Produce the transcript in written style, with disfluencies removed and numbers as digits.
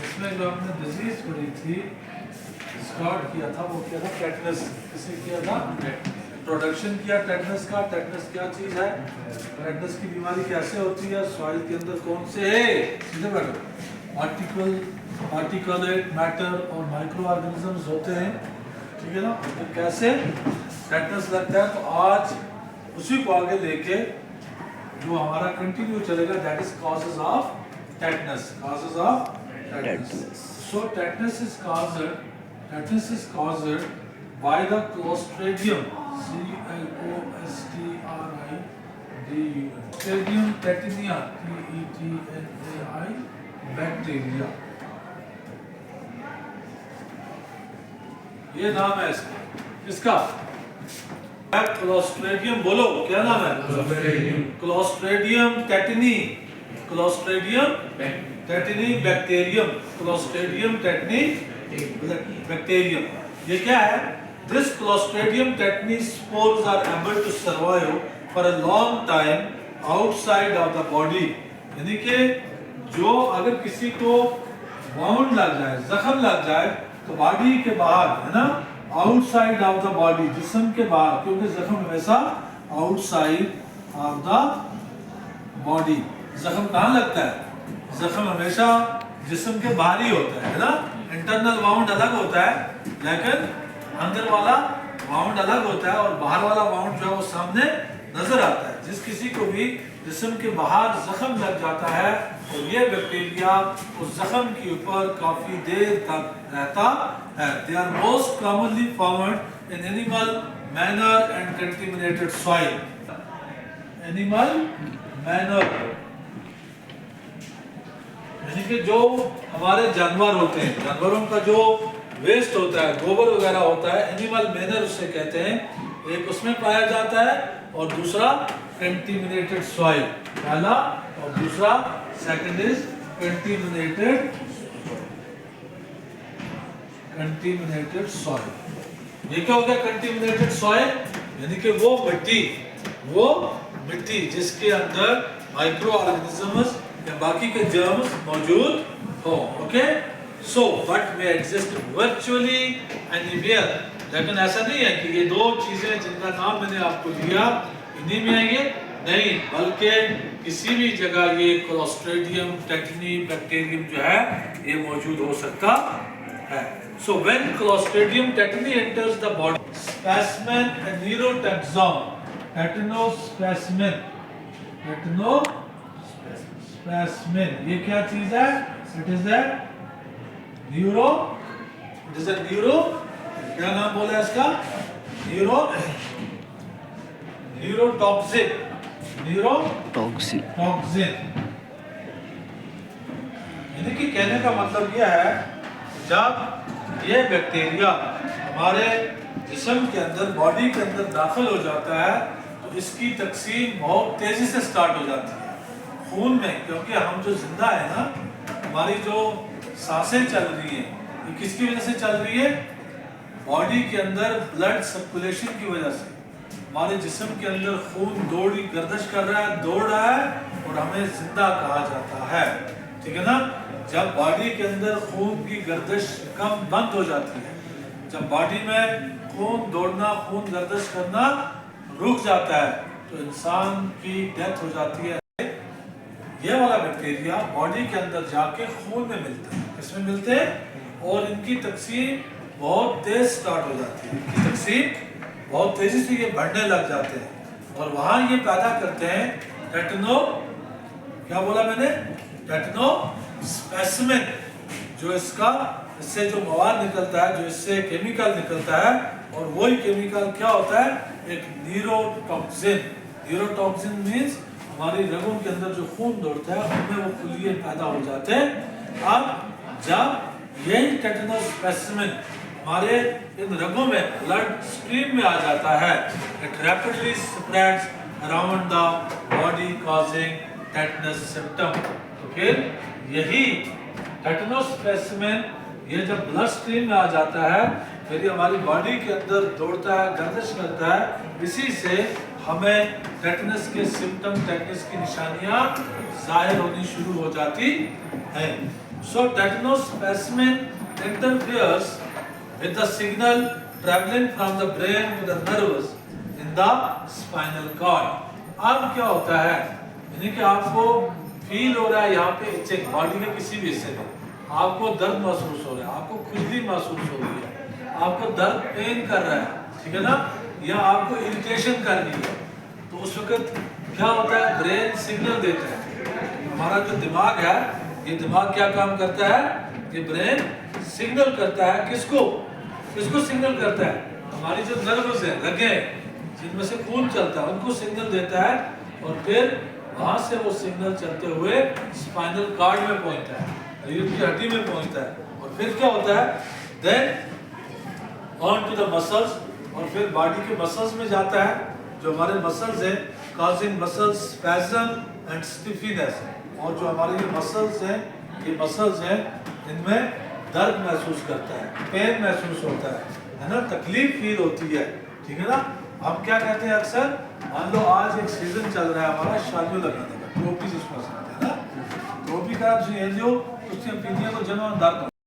इसमें जो हमने डिजीज पढ़ी थी, स्टार्ट किया था, वो किया था टेटनस। किसे किया था? प्रोडक्शन किया टेटनस का। टेटनस क्या चीज़ है? टेटनस की बीमारी कैसे होती है? सॉइल के अंदर कौन से सीधे बैठो पार्टिकुलेट मैटर और माइक्रो ऑर्गेनिजम्स होते हैं, ठीक है ना? तो कैसे टेटनस लगता है? तो आज उसी को आगे लेके जो हमारा कंटिन्यू चलेगा, that is causes of tetanus. Causes of tetanus. So tetanus is caused by the Clostridium, Clostridium tetania, Tetnai bacteria। ये नाम है इसका क्लोस्ट्रेडियम। बोलो क्या नाम है? Clostridium tetani, Clostridium tetani bacterium, Clostridium tetani bacterium. ये क्या है? This Clostridium tetani spores are able to survive for a long time outside of the body. यानी कि जो अगर किसी को वाउंड लग जाए, जख्म लग जाए, तो बॉडी के बाहर, है ना, आउटसाइड ऑफ द बॉडी, जिस्म के बाहर, क्योंकि जख्म हमेशा आउटसाइड ऑफ द बॉडी। जख्म कहाँ लगता है? जख्म हमेशा जिस्म के बाहर ही होता है ना? इंटरनल वाउंड अलग होता है, लेकिन अंदर वाला वाउंड अलग होता है, और बाहर वाला वाउंड जो है वो सामने नजर आता है। जिस किसी को भी जिस्म के बाहर जख्म लग जाता है, और ये बैक्टीरिया उस जख्म के ऊपर काफी देर तक रहता है। They are most commonly found in animal manure and contaminated soil. Animal manure यानी कि जो हमारे जानवर होते हैं, जानवरों का जो वेस्ट होता है, गोबर वगैरह होता है, एनिमल मैनर उसे कहते हैं। एक उसमें पाया जाता है, और दूसरा कंटेमिनेटेड सॉइल, पहला, और दूसरा सेकंड इज कंटेमिनेटेड सॉइल। ये क्या हो गया कंटेमिनेटेड सॉइल? यानी कि वो मिट्टी जिसके अंदर माइक्रो ऑर्गेनिजम्स या बाकी के जर्म्स मौजूद हो। Okay, so but way exist virtually anywhere. लेकिन ऐसा नहीं है कि ये दो चीजें जिनका नाम मैंने आपको दिया इन्हीं में है, ये नहीं, बल्कि किसी भी जगह ये क्लोस्ट्रीडियम टेटनी बैक्टीरियम जो है ये मौजूद हो सकता है। So when clostridium tetani enters the body, specimen and neurotoxin, tetanospasmin, ये क्या चीज है? इट इज ए न्यूरो, क्या नाम बोला इसका? न्यूरोटॉक्सिन। यानी कि कहने का मतलब यह है, जब ये बैक्टीरिया हमारे जिस्म के अंदर, बॉडी के अंदर दाखिल हो जाता है, तो इसकी तकसीम बहुत तेजी से स्टार्ट हो जाती है खून में। क्योंकि हम जो जिंदा है ना, हमारी जो सांसें चल रही हैं, ये किसकी वजह से चल रही है? बॉडी के अंदर ब्लड सर्कुलेशन की वजह से। हमारे जिस्म के अंदर खून गर्दिश कर रहा है, दौड़ रहा है, और हमें जिंदा कहा जाता है, ठीक है ना? जब बॉडी के अंदर खून की गर्दिश बंद हो जाती है, जब बॉडी में खून दौड़ना, खून गर्दिश करना रुक जाता है, तो इंसान की डेथ हो जाती है। ये वाला बैक्टीरिया बॉडी के अंदर जाके खून में मिलते हैं। किसमें मिलते हैं? और इनकी तकसीम बहुत तेज स्टार्ट हो जाती है, इनकी तकसीम बहुत तेजी से ये बढ़ने लग जाते हैं, और वहां ये पैदा करते हैं टेटनो, क्या बोला मैंने? टेटनोस्पेसिमेन। जो इससे जो मवाद निकलता है, जो इससे केमिकल निकलता है, और वही केमिकल क्या होता है? एक न्यूरोटॉक्सिन। न्यूरोटॉक्सिन मीन्स हमारी रगों के अंदर जो खून दौड़ता है, उनमें वो खुलिये पैदा हो जाते हैं। अब जब यही टेटनोस्पेसिमेन हमारे इन रगों में ब्लड स्ट्रीम में आ जाता है, it rapidly spreads around the body causing tetanus symptom. तो फिर यही टेटनोस्पेसिमेन ये जब ब्लड स्ट्रीम में आ जाता है, फिर ये हमारी बॉडी के अंदर दौड़ता है, गर्दिश करता है, इसी से हमें टेटनस के सिम्टम, टेटनस की निशानियां जाहिर होनी शुरू हो जाती हैं। So tetanus specimen interferes with the signal travelling from the brain to the nerves in the spinal cord. अब क्या होता है, यानी कि आपको फील हो रहा है यहाँ पे इचिंग, बॉडी के किसी भी हिस्से में आपको दर्द महसूस हो रहा है, आपको खुजली महसूस हो रही है, आपको दर्द पेन कर रहा है, ठीक है ना, या आपको इरिटेशन कर रही है, तो उस वक्त क्या होता है, ब्रेन सिग्नल देता है। हमारा जो दिमाग है, ये दिमाग क्या काम करता है, ये ब्रेन सिग्नल करता है, किसको किसको सिग्नल करता है, हमारी जो नर्व्स है, रगें जिनमें से खून चलता है, उनको सिग्नल देता है, और फिर वहां से वो सिग्नल चलते हुए स्पाइनल कॉर्ड में पहुंचता है, रीढ़ की हड्डी में पहुंचता है, और फिर क्या होता है, then on to the muscles, और फिर बॉडी के मसल्स में जाता है, जो हमारे मसल्स हैं, causing muscles spasm and stiffness, और जो हमारे ये मसल्स हैं, ये मसल्स हैं, इनमें दर्द महसूस करता है, पेन महसूस होता है ना, तकलीफ फील होती है, ठीक है ना। हम क्या कहते हैं अक्सर, मान लो आज एक सीजन चल रहा है हमारा शादियों लगाने का, टोपी जिसको समझते हैं ना, टोपी का जो उसकी पीलियां को जमा दाग